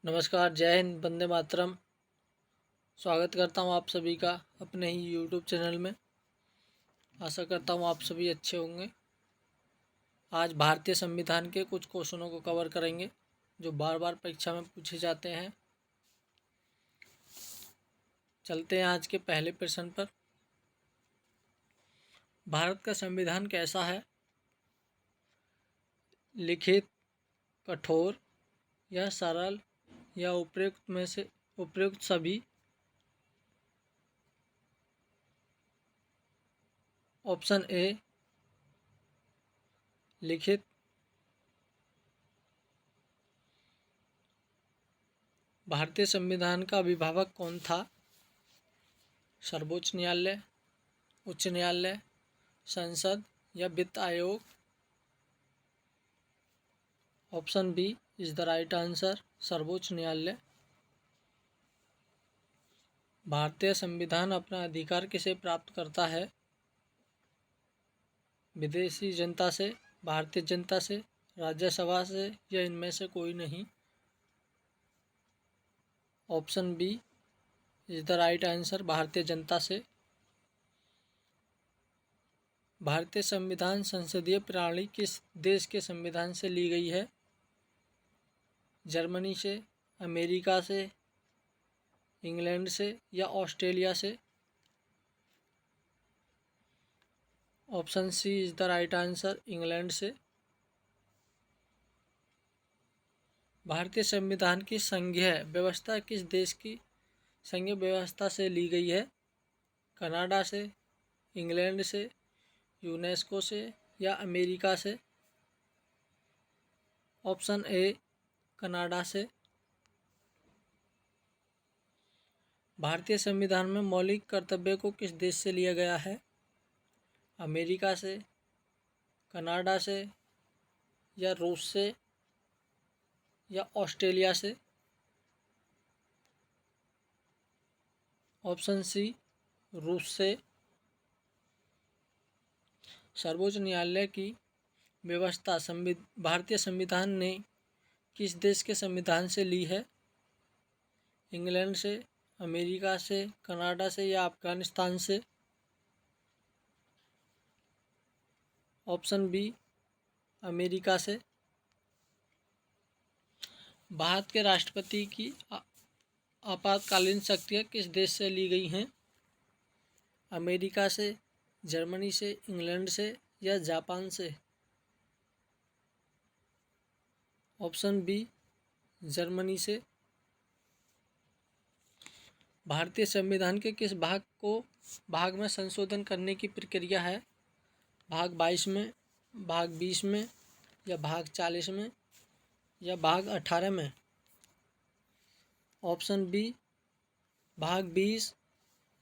नमस्कार, जय हिंद, वंदे मातरम। स्वागत करता हूं आप सभी का अपने ही यूट्यूब चैनल में। आशा करता हूं आप सभी अच्छे होंगे। आज भारतीय संविधान के कुछ क्वेश्चनों को कवर करेंगे जो बार बार परीक्षा में पूछे जाते हैं। चलते हैं आज के पहले प्रश्न पर। भारत का संविधान कैसा है? लिखित, कठोर या सरल या उपयुक्त में से उपयुक्त सभी? ऑप्शन ए लिखित, भारतीय संविधान का अभिभावक कौन था? सर्वोच्च न्यायालय, उच्च न्यायालय, संसद या वित्त आयोग? Option B is the right answer, सर्वोच्च न्यायालय। भारतीय संविधान अपना अधिकार किसे प्राप्त करता है? विदेशी जनता से, भारतीय जनता से, राज्यसभा से या इनमें से कोई नहीं? Option B is the right answer, भारतीय जनता से। भारतीय संविधान संसदीय प्रणाली किस देश के संविधान से ली गई है? जर्मनी से, अमेरिका से, इंग्लैंड से या ऑस्ट्रेलिया से? Option C is the right answer, England से। भारतीय संविधान की संघीय व्यवस्था किस देश की संघीय व्यवस्था से ली गई है? कनाडा से, इंग्लैंड से, यूनेस्को से या अमेरिका से? ऑप्शन ए कनाडा से। भारतीय संविधान में मौलिक कर्तव्य को किस देश से लिया गया है? अमेरिका से, कनाडा से या रूस से या ऑस्ट्रेलिया से? ऑप्शन सी रूस से। सर्वोच्च न्यायालय की व्यवस्था भारतीय संविधान ने किस देश के संविधान से ली है? इंग्लैंड से, अमेरिका से, कनाडा से या अफगानिस्तान से? ऑप्शन बी अमेरिका से। भारत के राष्ट्रपति की आपातकालीन शक्तियाँ किस देश से ली गई हैं? अमेरिका से, जर्मनी से, इंग्लैंड से या जापान से? ऑप्शन बी जर्मनी से। भारतीय संविधान के किस भाग में संशोधन करने की प्रक्रिया है? भाग 22 में, भाग 20 में या भाग 40 में या भाग 18 में? ऑप्शन बी भाग 20।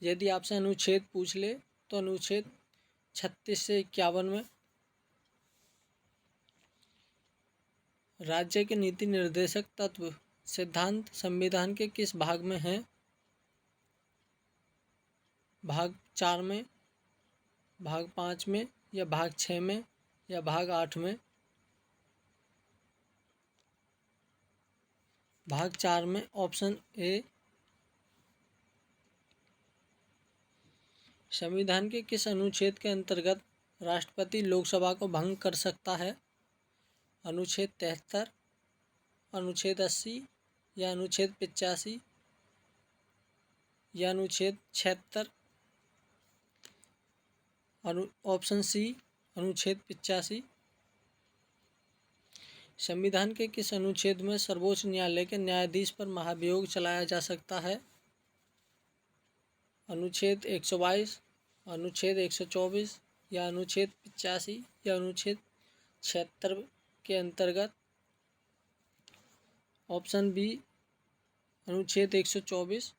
यदि आपसे अनुच्छेद पूछ ले तो अनुच्छेद 36 से 51 में। राज्य के नीति निर्देशक तत्व सिद्धांत संविधान के किस भाग में है? भाग 4 में, भाग 5 में या भाग 6 में या भाग 8 में? भाग 4 में, ऑप्शन ए। संविधान के किस अनुच्छेद के अंतर्गत राष्ट्रपति लोकसभा को भंग कर सकता है? अनुच्छेद 73, अनुच्छेद 80 या अनुच्छेद 85 या अनुच्छेद 76? ऑप्शन सी अनुच्छेद 85। संविधान के किस अनुच्छेद में सर्वोच्च न्यायालय के न्यायाधीश पर महाभियोग चलाया जा सकता है? अनुच्छेद 122, अनुच्छेद 124 या अनुच्छेद 85 या अनुच्छेद 76 के अंतर्गत? ऑप्शन बी अनुच्छेद 124।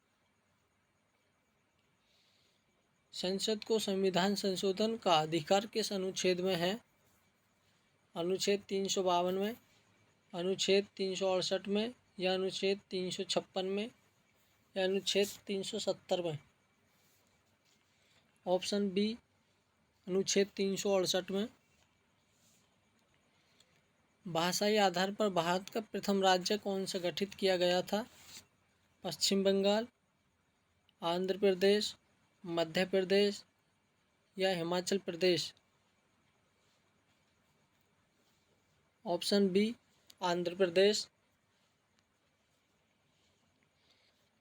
संसद को संविधान संशोधन का अधिकार किस अनुच्छेद में है? अनुच्छेद 352 में, अनुच्छेद 368 में या अनुच्छेद 356 में या अनुच्छेद 370 में? ऑप्शन बी अनुच्छेद 368 में। भाषाई आधार पर भारत का प्रथम राज्य कौन सा गठित किया गया था? पश्चिम बंगाल, आंध्र प्रदेश, मध्य प्रदेश या हिमाचल प्रदेश? Option B, Andhra Pradesh.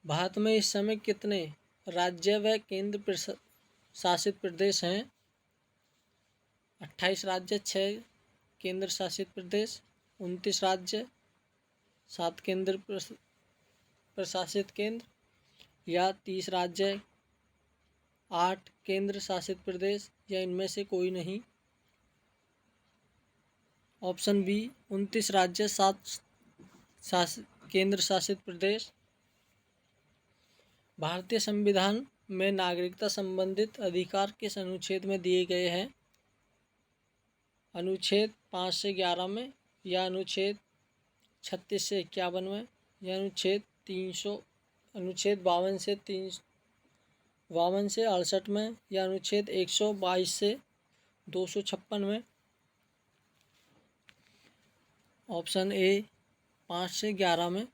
भारत में इस समय कितने राज्य व केंद्र शासित प्रदेश हैं? 28 राज्य, 6 केंद्र शासित प्रदेश, 29 राज्य, 7 केंद्र प्रशासित केंद्र या 30 राज्य, 8 केंद्र शासित प्रदेश या इनमें से कोई नहीं? ऑप्शन बी, 29 राज्य, 7 केंद्र शासित प्रदेश। भारतीय संविधान में नागरिकता संबंधित अधिकार किस अनुच्छेद में दिए गए हैं? अनुच्छेद 5 से 11 में या अनुच्छेद 36 से 51 में या अनुच्छेद 52 से 68 में या अनुच्छेद 122 से 256 में? ऑप्शन ए, 5 से 11 में।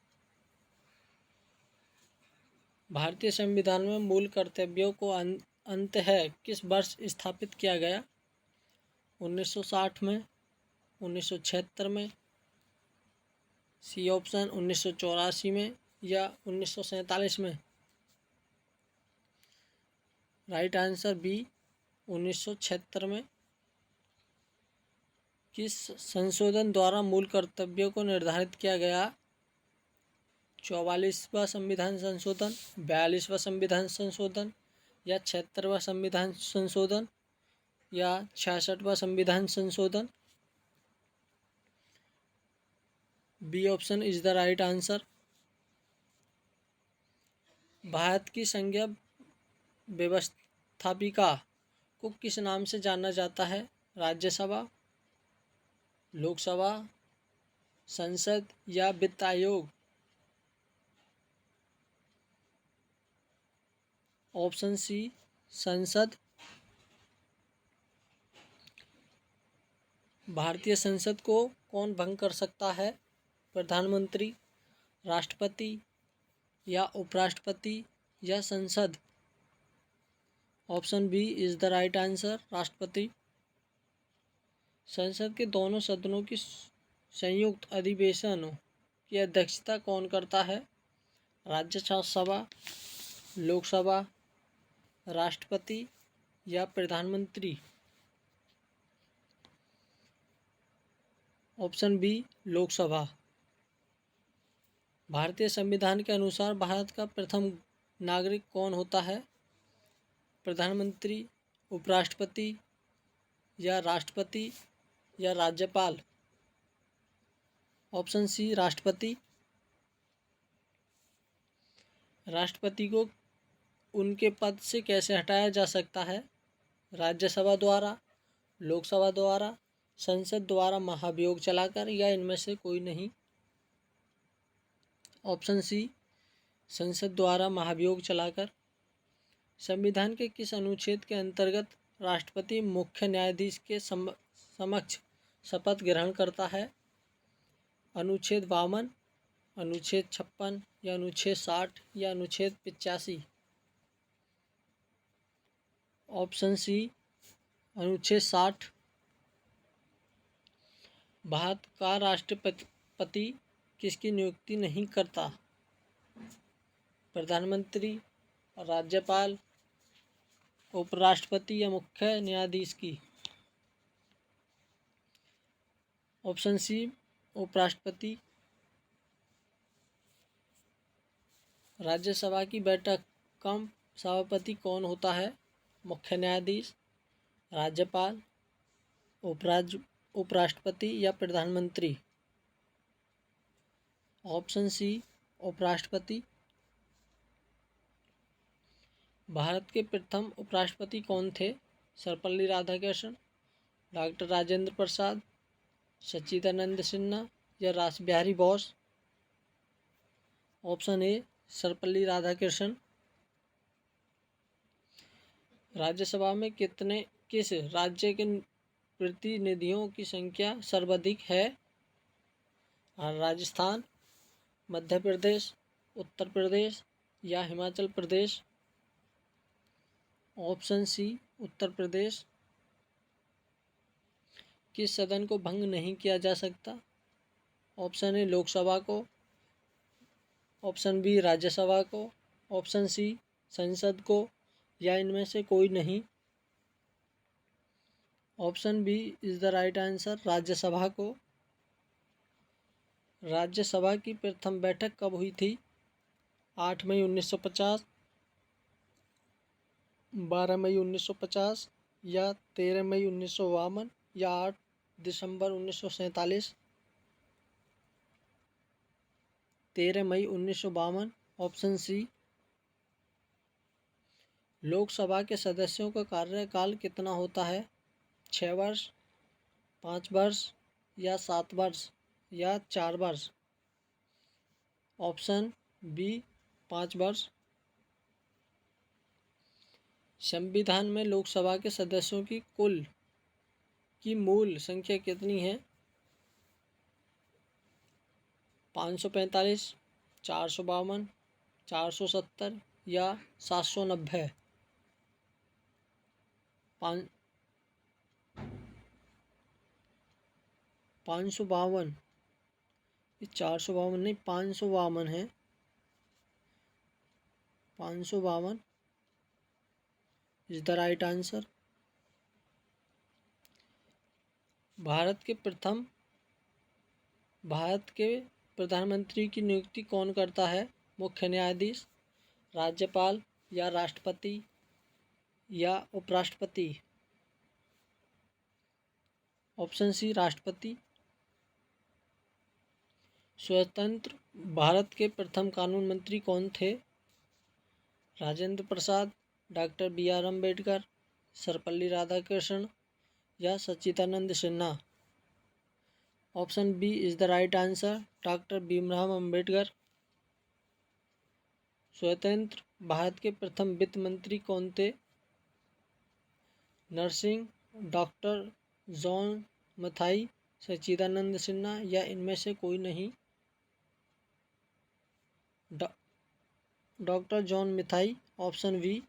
भारतीय संविधान में मूल कर्तव्यों को अंततः किस वर्ष स्थापित किया गया? 1960 में, 1976 में, सी ऑप्शन 1984 में या 1947 में? राइट आंसर बी, 1976 में। किस संशोधन द्वारा मूल कर्तव्यों को निर्धारित किया गया? 44वां संविधान संशोधन, 42वां संविधान संशोधन या 76वां संविधान संशोधन या 66वां संविधान संशोधन? B option is the right answer. भारत की संघीय व्यवस्थापिका को किस नाम से जाना जाता है? राज्यसभा, लोकसभा, संसद या वित्त आयोग? ऑप्शन सी, संसद। भारतीय संसद को कौन भंग कर सकता है? प्रधानमंत्री, राष्ट्रपति या उपराष्ट्रपति या संसद? Option B is the right answer, राष्ट्रपति। संसद के दोनों सदनों की संयुक्त अधिवेशनों की अध्यक्षता कौन करता है? राज्यसभा, लोकसभा, राष्ट्रपति या प्रधानमंत्री? Option B, Loksabha. भारतीय संविधान के अनुसार भारत का प्रथम नागरिक कौन होता है? प्रधानमंत्री, उपराष्ट्रपति या राष्ट्रपति या राज्यपाल? ऑप्शन सी, राष्ट्रपति। राष्ट्रपति को उनके पद से कैसे हटाया जा सकता है? राज्यसभा द्वारा, लोकसभा द्वारा, संसद द्वारा महाभियोग चलाकर या इनमें से कोई नहीं? ऑप्शन सी, संसद द्वारा महाभियोग चलाकर। संविधान के किस अनुच्छेद के अंतर्गत राष्ट्रपति मुख्य न्यायाधीश के समक्ष शपथ ग्रहण करता है? अनुच्छेद 52, अनुच्छेद 56 या अनुच्छेद 60 या अनुच्छेद 85? ऑप्शन सी, अनुच्छेद 60। भारत का राष्ट्रपति किसकी नियुक्ति नहीं करता? प्रधानमंत्री, राज्यपाल, उपराष्ट्रपति या मुख्य न्यायाधीश की? ऑप्शन सी, उपराष्ट्रपति। राज्यसभा की बैठक का सभापति कौन होता है? मुख्य न्यायाधीश, राज्यपाल, उपराष्ट्रपति या प्रधानमंत्री? ऑप्शन सी, उपराष्ट्रपति। भारत के प्रथम उपराष्ट्रपति कौन थे? सर्वपल्ली राधाकृष्णन, डॉक्टर राजेंद्र प्रसाद, सच्चिदानंद सिन्हा या रासबिहारी बोस? Option A, Sarvepalli Radhakrishnan. राज्यसभा में किस राज्य के प्रतिनिधियों की संख्या सर्वाधिक है? राजस्थान, मध्य प्रदेश, उत्तर प्रदेश या हिमाचल प्रदेश। Option C Uttar Pradesh. किस सदन को भंग नहीं किया जा सकता? ऑप्शन ए लोकसभा को, ऑप्शन बी राज्यसभा को, ऑप्शन सी संसद को या इनमें से कोई नहीं। Option B is the right answer, Rajyasabha को। राज्यसभा की प्रथम बैठक कब हुई थी? 8 मई 1950, 12 मई 1950 या 13 मई 1952 या 8 दिसंबर 1947। 13 मई 1952, ऑप्शन सी। लोकसभा के सदस्यों का कार्यकाल कितना होता है? 6 वर्ष, 5 वर्ष या 7 वर्ष या 4 वर्ष। ऑप्शन बी 5 वर्ष। संविधान में लोकसभा के सदस्यों की मूल संख्या कितनी है? 545, 452, 470 या 790। 552, 452 नहीं, 552 है। 552 is the right answer. Bharat के प्रधानमंत्री की नियुक्ति कौन करता है? मुख्य न्यायाधीश, राज्यपाल या राष्ट्रपति या उपराष्ट्रपति। ऑप्शन सी राष्ट्रपति। स्वतंत्र भारत के प्रथम कानून मंत्री कौन थे? राजेंद्र प्रसाद, डॉक्टर BR अम्बेडकर, सर्वपल्ली राधाकृष्णन या Sachchidanand Sinha. Option B is the right answer, doctor Bhimrao Ambedkar. स्वतंत्र भारत के प्रथम वित्त मंत्री कौन थे? नरसिंह, डॉक्टर जॉन मथाई, सच्चिदानंद सिन्हा या इनमें से कोई नहीं। Doctor John Mathai, option B.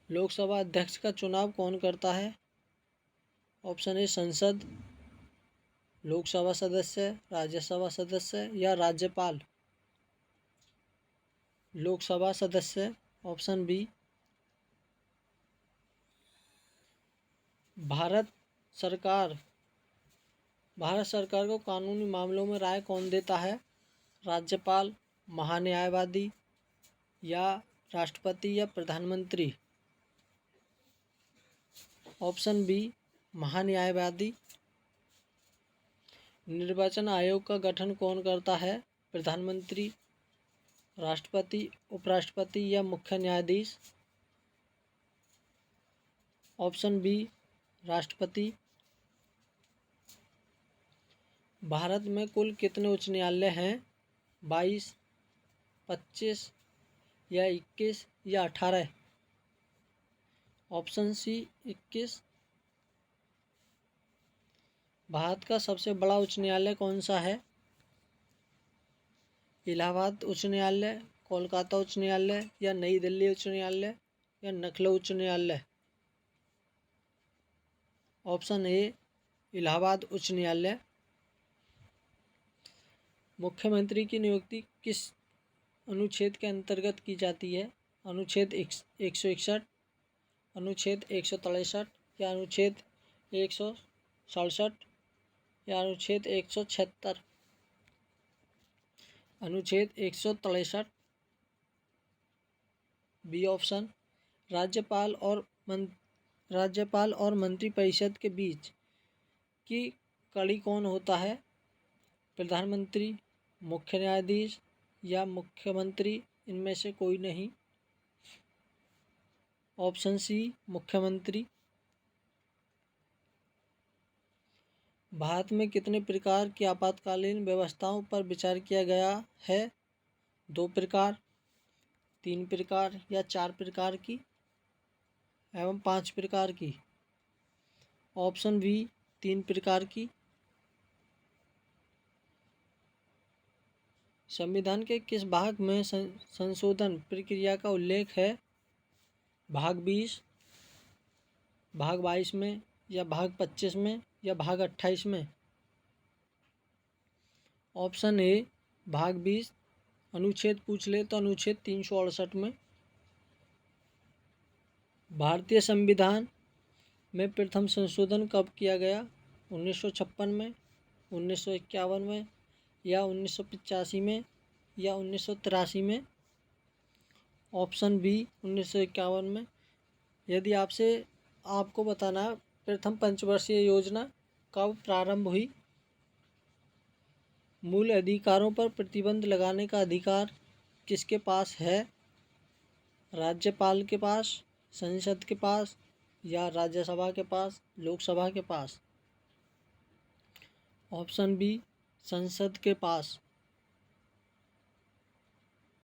Lok Sabha अध्यक्ष का चुनाव कौन करता है? ऑप्शन ए संसद, लोकसभा सदस्य, राज्यसभा सदस्य या राज्यपाल। लोकसभा सदस्य, ऑप्शन बी। भारत सरकार को कानूनी मामलों में राय कौन देता है? राज्यपाल, महान्यायवादी या राष्ट्रपति या प्रधानमंत्री। ऑप्शन बी महान्यायवादी। निर्वाचन आयोग का गठन कौन करता है? प्रधानमंत्री, राष्ट्रपति, उपराष्ट्रपति या मुख्य न्यायाधीश। ऑप्शन बी राष्ट्रपति। भारत में कुल कितने उच्च न्यायालय हैं? 22, 25 या 21 या 18। Option C 21। भारत का सबसे बड़ा उच्च न्यायालय कौन सा है? इलाहाबाद उच्च न्यायालय, कोलकाता उच्च न्यायालय या नई दिल्ली उच्च न्यायालय या लखनऊ उच्च न्यायालय। ऑप्शन ए इलाहाबाद उच्च न्यायालय। मुख्यमंत्री की नियुक्ति किस अनुच्छेद के अंतर्गत की जाती है? अनुच्छेद 161, अनुच्छेद 163 या अनुच्छेद 167 या अनुच्छेद 176। अनुच्छेद 163 बी ऑप्शन। राज्यपाल और मंत्रिपरिषद के बीच की कड़ी कौन होता है? प्रधानमंत्री, मुख्य न्यायाधीश या मुख्यमंत्री, इनमें से कोई नहीं। ऑप्शन सी मुख्यमंत्री। भारत में कितने प्रकार की आपातकालीन व्यवस्थाओं पर विचार किया गया है? 2 प्रकार, 3 प्रकार या 4 प्रकार की एवं 5 प्रकार की। ऑप्शन बी 3 प्रकार की। संविधान के किस भाग में संशोधन प्रक्रिया का उल्लेख है? भाग 20, भाग 22 में, या भाग 25 में, या भाग 28 में? ऑप्शन ए भाग 20। अनुच्छेद पूछ ले तो अनुच्छेद 368 में। भारतीय संविधान में प्रथम संशोधन कब किया गया? 1956 में, 1951 में, या 1985 में, या 1983 में? ऑप्शन बी 1951 में। यदि आपको बताना है प्रथम पंचवर्षीय योजना कब प्रारंभ हुई? मूल अधिकारों पर प्रतिबंध लगाने का अधिकार किसके पास है? राज्यपाल के पास, संसद के पास, या राज्यसभा के पास, लोकसभा के पास? ऑप्शन बी संसद के पास।